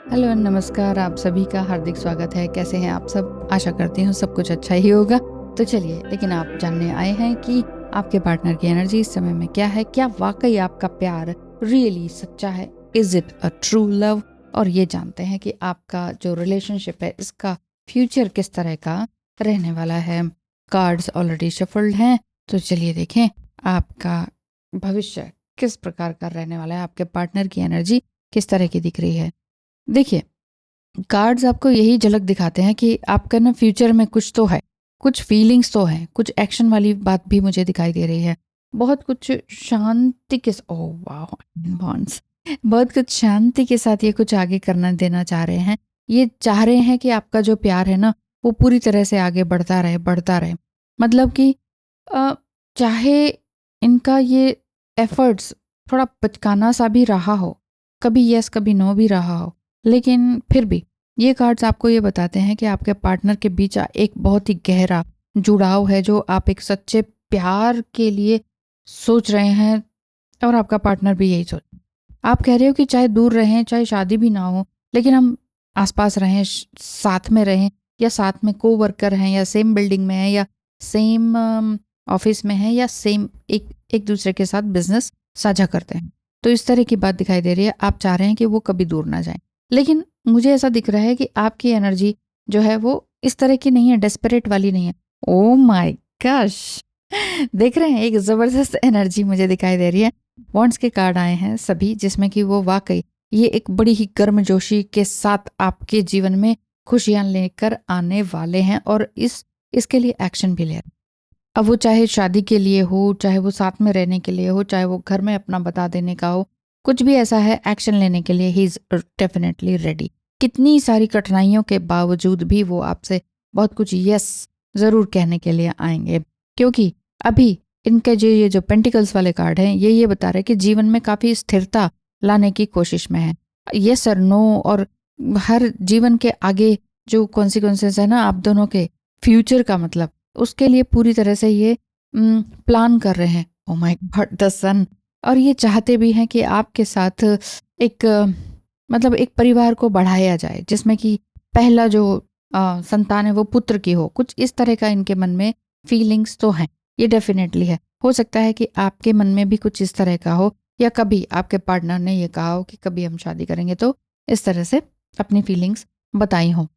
Hello नमस्कार, आप सभी का हार्दिक स्वागत है। कैसे हैं आप सब? आशा करती हूँ सब कुछ अच्छा ही होगा। तो चलिए, लेकिन आप जानने आए हैं कि आपके पार्टनर की एनर्जी इस समय में क्या है? क्या वाकई आपका प्यार रियली सच्चा है? Is it a true love? और ये जानते हैं कि आपका जो रिलेशनशिप है इसका फ्यूचर किस तरह का रहने वाला है। कार्ड्स ऑलरेडी शफल्ड हैं, तो चलिए देखें आपका भविष्य किस प्रकार का रहने वाला है। आपके पार्टनर की एनर्जी किस तरह की दिख रही है? देखिए, कार्ड्स आपको यही झलक दिखाते हैं कि आपका ना फ्यूचर में कुछ तो है, कुछ फीलिंग्स तो हैं, कुछ एक्शन वाली बात भी मुझे दिखाई दे रही है। बहुत कुछ शांति के ओह वाह! बॉन्ड्स बहुत कुछ शांति के साथ ये कुछ आगे करना देना चाह रहे हैं। ये चाह रहे हैं कि आपका जो प्यार है ना, वो पूरी तरह से आगे बढ़ता रहे, बढ़ता रहे। मतलब कि अ, चाहे इनका ये एफर्ट्स थोड़ा बचकाना सा भी रहा हो, कभी यस कभी नो भी रहा हो, लेकिन फिर भी ये कार्ड्स आपको ये बताते हैं कि आपके पार्टनर के बीच एक बहुत ही गहरा जुड़ाव है, जो आप एक सच्चे प्यार के लिए सोच रहे हैं और आपका पार्टनर भी यही सोच। आप कह रहे हो कि चाहे दूर रहें, चाहे शादी भी ना हो, लेकिन हम आस-पास रहें, साथ में रहें, या साथ में को-वर्कर हैं, या सेम बिल्डिंग में हैं, या सेम ऑफिस में हैं, या सेम एक एक दूसरे के साथ बिजनेस साझा करते हैं। तो इस तरह की बात दिखाई दे रही है। आप चाह रहे हैं कि वो कभी दूर ना जाएँ। लेकिन मुझे ऐसा दिख रहा है कि आपकी एनर्जी जो है वो इस तरह की नहीं है, डेस्परेट वाली नहीं है। Oh my gosh! देख रहे हैं, एक ज़बरदस्त एनर्जी मुझे दिखाई दे रही है। वॉन्ड्स के कार्ड आए हैं सभी, जिसमें कि वो वाकई ये एक बड़ी ही गर्मजोशी के साथ आपके जीवन में खुशियां लेकर आने वाले हैं, और इसके लिए एक्शन भी ले रहे हैं। अब वो चाहे शादी के लिए हो, चाहे वो साथ में रहने के लिए हो, चाहे वो घर में अपना बता देने का हो, कुछ भी ऐसा है, एक्शन लेने के लिए ही इज डेफिनेटली रेडी। कितनी सारी कठिनाइयों के बावजूद भी वो आपसे बहुत कुछ यस जरूर कहने के लिए आएंगे, क्योंकि अभी इनके जो ये जो पेंटिकल्स वाले कार्ड हैं, ये बता रहे हैं कि जीवन में काफी स्थिरता लाने की कोशिश में है। यस और नो, और हर जीवन के आगे जो कॉन्सिक्वेंसेस है ना आप दोनों के फ्यूचर का, मतलब उसके लिए पूरी तरह से ये प्लान कर रहे हैं। ओ माय गॉड, द सन! और ये चाहते भी हैं कि आपके साथ एक मतलब एक परिवार को बढ़ाया जाए, जिसमें कि पहला जो संतान है वो पुत्र की हो। कुछ इस तरह का इनके मन में फीलिंग्स तो हैं, ये डेफिनेटली है। हो सकता है कि आपके मन में भी कुछ इस तरह का हो, या कभी आपके पार्टनर ने ये कहा हो कि कभी हम शादी करेंगे, तो इस तरह से अपनी फीलिंग्स बताई हो।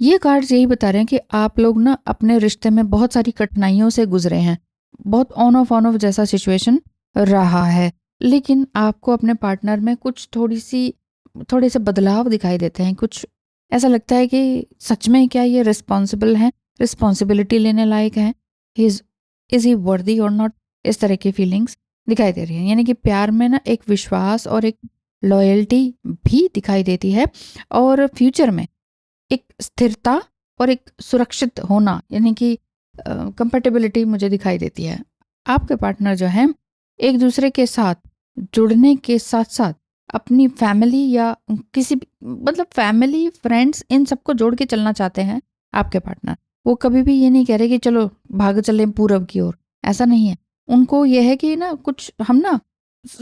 ये कार्ड्स यही बता रहे हैं कि आप लोग ना अपने रिश्ते में बहुत सारी कठिनाइयों से गुजरे हैं। बहुत ऑन ऑफ जैसा सिचुएशन रहा है, लेकिन आपको अपने पार्टनर में कुछ थोड़े से बदलाव दिखाई देते हैं। कुछ ऐसा लगता है कि सच में क्या ये रिस्पॉन्सिबल हैं, रिस्पॉन्सिबिलिटी लेने लायक हैं, इज ही वर्दी और नॉट? इस तरह की फीलिंग्स दिखाई दे रही हैं। यानी कि प्यार में ना एक विश्वास और एक लॉयल्टी भी दिखाई देती है, और फ्यूचर में एक स्थिरता और एक सुरक्षित होना, यानी कि कंपैटिबिलिटी मुझे दिखाई देती है। आपके पार्टनर जो हैं, एक दूसरे के साथ जुड़ने के साथ साथ अपनी फैमिली या किसी भी, मतलब फैमिली फ्रेंड्स, इन सबको जोड़ के चलना चाहते हैं आपके पार्टनर। वो कभी भी ये नहीं कह रहे कि चलो भाग चले पूरब की ओर, ऐसा नहीं है। उनको ये है कि ना कुछ हम ना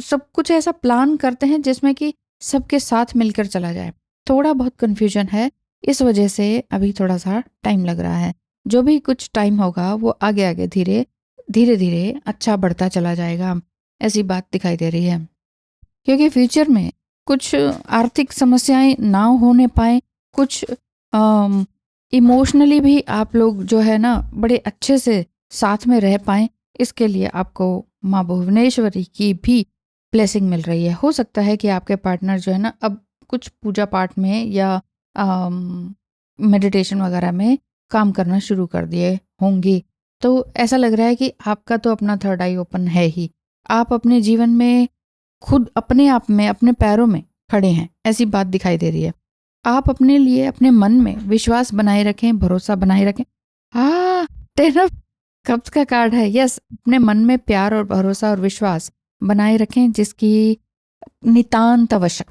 सब कुछ ऐसा प्लान करते हैं जिसमें कि सबके साथ मिलकर चला जाए। थोड़ा बहुत कन्फ्यूजन है, इस वजह से अभी थोड़ा सा टाइम लग रहा है। जो भी कुछ टाइम होगा वो आगे आगे धीरे धीरे धीरे अच्छा बढ़ता चला जाएगा, ऐसी बात दिखाई दे रही है। क्योंकि फ्यूचर में कुछ आर्थिक समस्याएं ना होने पाए, कुछ इमोशनली भी आप लोग जो है ना बड़े अच्छे से साथ में रह पाएं, इसके लिए आपको माँ भुवनेश्वरी की भी ब्लेसिंग मिल रही है। हो सकता है कि आपके पार्टनर जो है ना अब कुछ पूजा पाठ में या मेडिटेशन वगैरह में काम करना शुरू कर दिए होंगे। तो ऐसा लग रहा है कि आपका तो अपना थर्ड आई ओपन है ही। आप अपने जीवन में खुद अपने आप में अपने पैरों में खड़े हैं, ऐसी बात दिखाई दे रही है। आप अपने लिए अपने मन में विश्वास बनाए रखें, भरोसा बनाए रखें। हाँ, 10 ऑफ कप्स का कार्ड है। यस, अपने मन में प्यार और भरोसा और विश्वास बनाए रखें, जिसकी नितांत आवश्यक।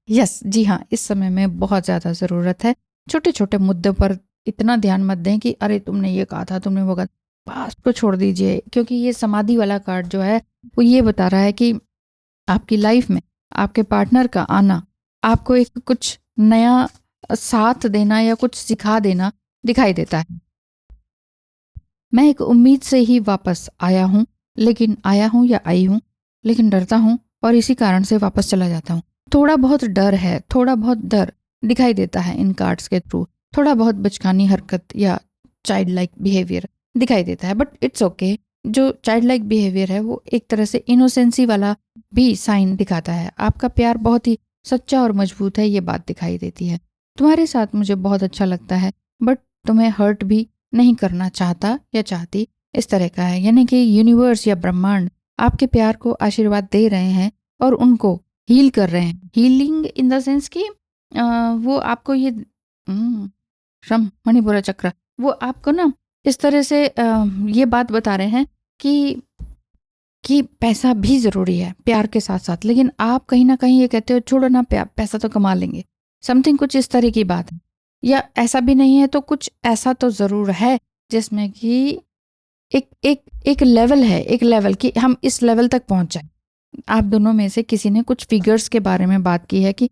यस, जी हाँ, इस समय में बहुत ज़्यादा ज़रूरत है। छोटे छोटे मुद्दों पर इतना ध्यान मत दें कि अरे तुमने ये कहा था, तुमने वो कहा, पास्ट को छोड़ दीजिए। क्योंकि ये समाधि वाला कार्ड जो है वो ये बता रहा है कि आपकी लाइफ में आपके पार्टनर का आना आपको एक कुछ नया साथ देना या कुछ सिखा देना दिखाई देता है। मैं एक उम्मीद से ही वापस आया हूँ, लेकिन आया हूँ या आई हूँ, लेकिन डरता हूँ और इसी कारण से वापस चला जाता हूँ। थोड़ा बहुत डर है, थोड़ा बहुत डर दिखाई देता है इन कार्ड्स के थ्रू। थोड़ा बहुत बचकानी हरकत या चाइल्ड लाइक बिहेवियर दिखाई देता है, बट इट्स ओके। जो चाइल्ड लाइक बिहेवियर है वो एक तरह से इनोसेंसी वाला भी साइन दिखाता है। आपका प्यार बहुत ही सच्चा और मजबूत है, ये बात दिखाई देती है। तुम्हारे साथ मुझे बहुत अच्छा लगता है, बट तुम्हें हर्ट भी नहीं करना चाहता या चाहती, इस तरह का है। यानी कि यूनिवर्स या ब्रह्मांड आपके प्यार को आशीर्वाद दे रहे हैं और उनको हील कर रहे हैं। हीलिंग इन द सेंस कि वो आपको ये श्रम मणिपुरा चक्र, वो आपको ना इस तरह से ये बात बता रहे हैं कि पैसा भी ज़रूरी है प्यार के साथ साथ, लेकिन आप कहीं ना कहीं ये कहते हो छोड़ो ना, पैसा तो कमा लेंगे, समथिंग कुछ इस तरह की बात है। या ऐसा भी नहीं है तो कुछ ऐसा तो ज़रूर है जिसमें कि एक एक एक लेवल है, एक लेवल कि हम इस लेवल तक पहुंच जाए। आप दोनों में से किसी ने कुछ फिगर्स के बारे में बात की है कि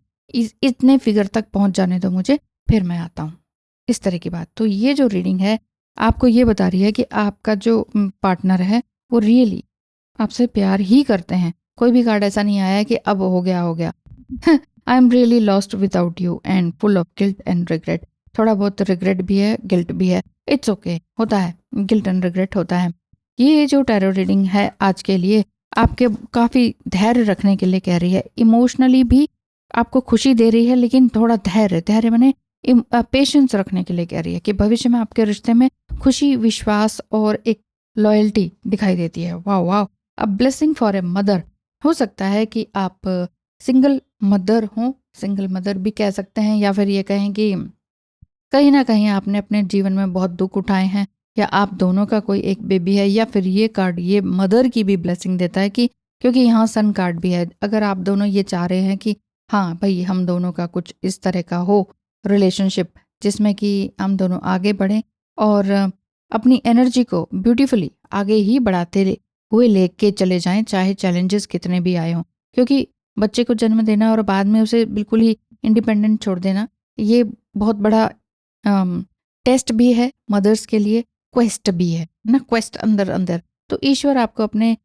इतने फिगर तक पहुंच जाने दो मुझे, फिर मैं आता हूँ, इस तरह की बात। तो ये जो रीडिंग है आपको ये बता रही है कि आपका जो पार्टनर है वो रियली आपसे प्यार ही करते हैं। कोई भी कार्ड ऐसा नहीं आया है कि अब हो गया हो गया। I am really lost without you and full of guilt and regret. थोड़ा बहुत रिग्रेट भी है, गिल्ट भी है, इट्स ओके, होता है, गिल्ट एंड रिग्रेट होता है। ये जो टैरो रीडिंग है आज के लिए आपके काफ़ी धैर्य रखने के लिए कह रही है। इमोशनली भी आपको खुशी दे रही है, लेकिन थोड़ा धैर्य, धैर्य मैंने पेशेंस रखने के लिए कह रही है कि भविष्य में आपके रिश्ते में खुशी, विश्वास और एक लॉयल्टी दिखाई देती है। वाह वाह, a blessing for a mother. हो सकता है कि आप सिंगल मदर हो, सिंगल मदर भी कह सकते हैं, या फिर ये कहें कि कहीं ना कहीं आपने अपने जीवन में बहुत दुख उठाए हैं, या आप दोनों का कोई एक बेबी है, या फिर ये कार्ड ये मदर की भी ब्लेसिंग देता है कि क्योंकि यहाँ सन कार्ड भी है। अगर आप दोनों ये चाह रहे हैं कि हाँ भाई हम दोनों का कुछ इस तरह का हो रिलेशनशिप जिसमें कि हम दोनों आगे बढ़ें और अपनी एनर्जी को ब्यूटीफुली आगे ही बढ़ाते हुए लेके चले जाएं, चाहे चैलेंजेस कितने भी आए हों। क्योंकि बच्चे को जन्म देना और बाद में उसे बिल्कुल ही इंडिपेंडेंट छोड़ देना, ये बहुत बड़ा टेस्ट भी है मदर्स के लिए, क्वेस्ट भी है ना, क्वेस्ट अंदर अंदर। तो ईश्वर आपको अपने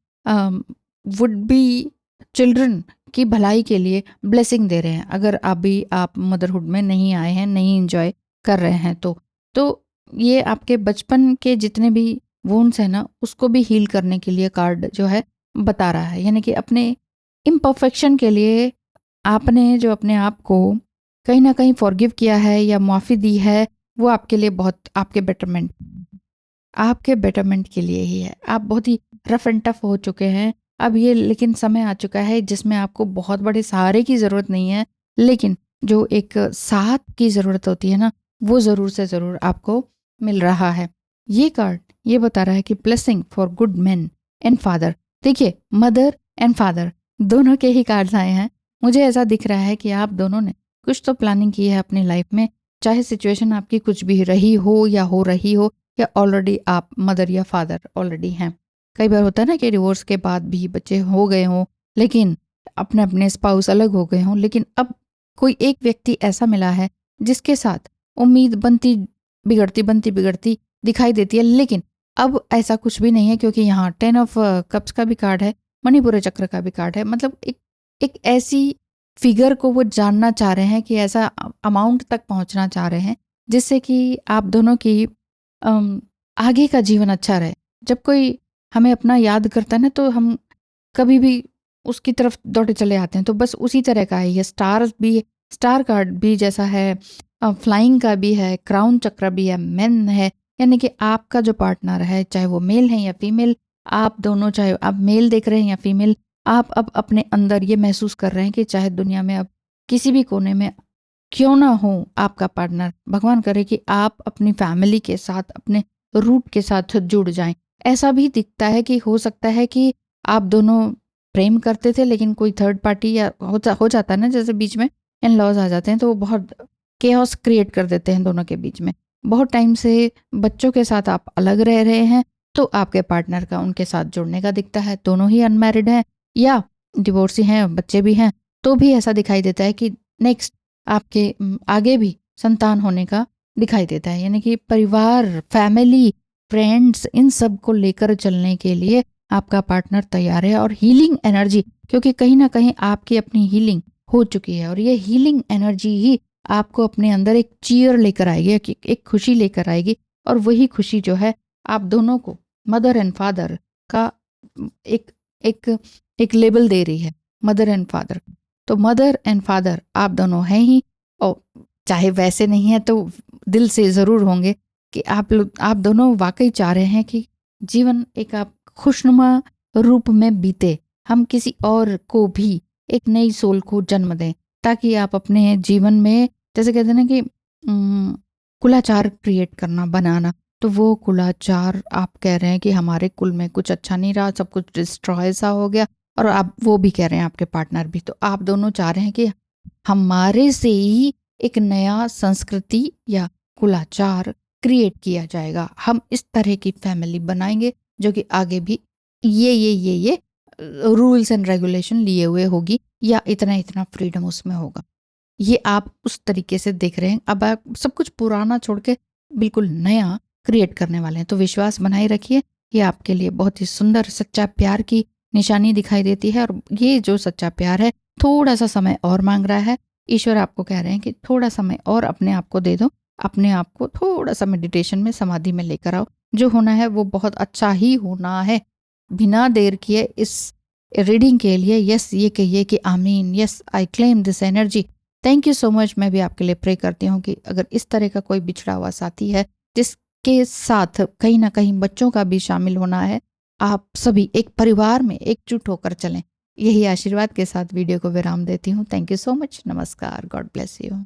वुड बी चिल्ड्रन की भलाई के लिए ब्लेसिंग दे रहे हैं। अगर अभी आप मदरहुड में नहीं आए हैं, नहीं इंजॉय कर रहे हैं, तो ये आपके बचपन के जितने भी वोन्स हैं ना, उसको भी हील करने के लिए कार्ड जो है बता रहा है। यानी कि अपने इम्परफेक्शन के लिए आपने जो अपने आप को कहीं ना कहीं फॉरगिव किया है या माफ़ी दी है, वो आपके लिए बहुत आपके बेटरमेंट के लिए ही है। आप बहुत ही रफ एंड टफ हो चुके हैं अब ये, लेकिन समय आ चुका है जिसमें आपको बहुत बड़े सहारे की ज़रूरत नहीं है, लेकिन जो एक साथ की ज़रूरत होती है ना, वो ज़रूर से ज़रूर आपको मिल रहा है। ये कार्ड ये बता रहा है कि blessing for good man and father. देखिए, मदर एंड फादर दोनों के ही कार्ड्स आए हैं। मुझे ऐसा दिख रहा है कि आप दोनों ने कुछ तो प्लानिंग की है अपनी लाइफ में, चाहे सिचुएशन आपकी कुछ भी रही हो या हो रही हो, या ऑलरेडी आप मदर या फादर ऑलरेडी हैं। कई बार होता है ना कि डिवोर्स के बाद भी बच्चे हो गए हों, लेकिन अपने अपने स्पाउस अलग हो गए हों, लेकिन अब कोई एक व्यक्ति ऐसा मिला है जिसके साथ उम्मीद बनती बिगड़ती दिखाई देती है। लेकिन अब ऐसा कुछ भी नहीं है, क्योंकि यहाँ 10 ऑफ कप्स का भी कार्ड है, मणिपुर चक्र का भी कार्ड है। मतलब एक ऐसी फिगर को वो जानना चाह रहे हैं कि ऐसा अमाउंट तक पहुंचना चाह रहे हैं जिससे कि आप दोनों की आगे का जीवन अच्छा रहे। जब कोई हमें अपना याद करता है ना, तो हम कभी भी उसकी तरफ दौड़े चले आते हैं। तो बस उसी तरह का है ये। स्टार कार्ड भी जैसा है, फ्लाइंग का भी है, क्राउन चक्र भी है, मैन है। यानी कि आपका जो पार्टनर है, चाहे वो मेल है या फीमेल, आप दोनों चाहे आप मेल देख रहे हैं या फीमेल, आप अब अपने अंदर ये महसूस कर रहे हैं कि चाहे दुनिया में अब किसी भी कोने में क्यों ना हो आपका पार्टनर, भगवान करे कि आप अपनी फैमिली के साथ, अपने रूट के साथ जुड़ जाएं। ऐसा भी दिखता है कि हो सकता है कि आप दोनों प्रेम करते थे, लेकिन कोई थर्ड पार्टी या हो जाता है ना, जैसे बीच में इन लॉज आ जाते हैं, तो वो बहुत केओस क्रिएट कर देते हैं दोनों के बीच में। बहुत टाइम से बच्चों के साथ आप अलग रह रहे हैं, तो आपके पार्टनर का उनके साथ जुड़ने का दिखता है। दोनों ही अनमैरिड हैं या डिवोर्सी हैं, बच्चे भी हैं, तो भी ऐसा दिखाई देता है कि नेक्स्ट आपके आगे भी संतान होने का दिखाई देता है। यानी कि परिवार, फैमिली, फ्रेंड्स, इन सब को लेकर चलने के लिए आपका पार्टनर तैयार है। और हीलिंग एनर्जी, क्योंकि कहीं ना कहीं आपकी अपनी हीलिंग हो चुकी है और ये हीलिंग एनर्जी ही आपको अपने अंदर एक चीयर लेकर आएगी, एक खुशी लेकर आएगी। और वही खुशी जो है आप दोनों को मदर एंड फादर का एक एक एक लेबल दे रही है, मदर एंड फादर। तो मदर एंड फादर आप दोनों हैं ही, और चाहे वैसे नहीं है तो दिल से ज़रूर होंगे कि आप दोनों वाकई चाह रहे हैं कि जीवन एक आप खुशनुमा रूप में बीते। हम किसी और को भी एक नई सोल को जन्म दें, ताकि आप अपने जीवन में, जैसे कहते हैं ना कि कुलाचार क्रिएट करना, बनाना, तो वो कुलाचार आप कह रहे हैं कि हमारे कुल में कुछ अच्छा नहीं रहा, सब कुछ डिस्ट्रॉय सा हो गया। और आप वो भी कह रहे हैं, आपके पार्टनर भी, तो आप दोनों चाह रहे हैं कि हमारे से ही एक नया संस्कृति या कुलाचार क्रिएट किया जाएगा। हम इस तरह की फैमिली बनाएंगे जो कि आगे भी ये रूल्स एंड रेगुलेशन लिए हुए होगी, या इतना इतना फ्रीडम उसमें होगा। ये आप उस तरीके से देख रहे हैं। अब आप सब कुछ पुराना छोड़ के बिल्कुल नया क्रिएट करने वाले हैं। तो विश्वास बनाए रखिए, ये आपके लिए बहुत ही सुंदर सच्चा प्यार की निशानी दिखाई देती है। और ये जो सच्चा प्यार है थोड़ा सा समय और मांग रहा है। ईश्वर आपको कह रहे हैं कि थोड़ा समय और अपने आप को दे दो, अपने आप को थोड़ा सा मेडिटेशन में, समाधि में लेकर आओ। जो होना है वो बहुत अच्छा ही होना है। बिना देर किए इस रीडिंग के लिए यस ये कहिए कि आमीन, yes I claim this energy. Thank you so much. मैं भी आपके लिए प्रे करती हूँ कि अगर इस तरह का कोई बिछड़ा हुआ साथी है जिसके साथ कहीं ना कहीं बच्चों का भी शामिल होना है, आप सभी एक परिवार में एकजुट होकर चलें। यही आशीर्वाद के साथ वीडियो को विराम देती हूँ। Thank you so much. नमस्कार। God bless you.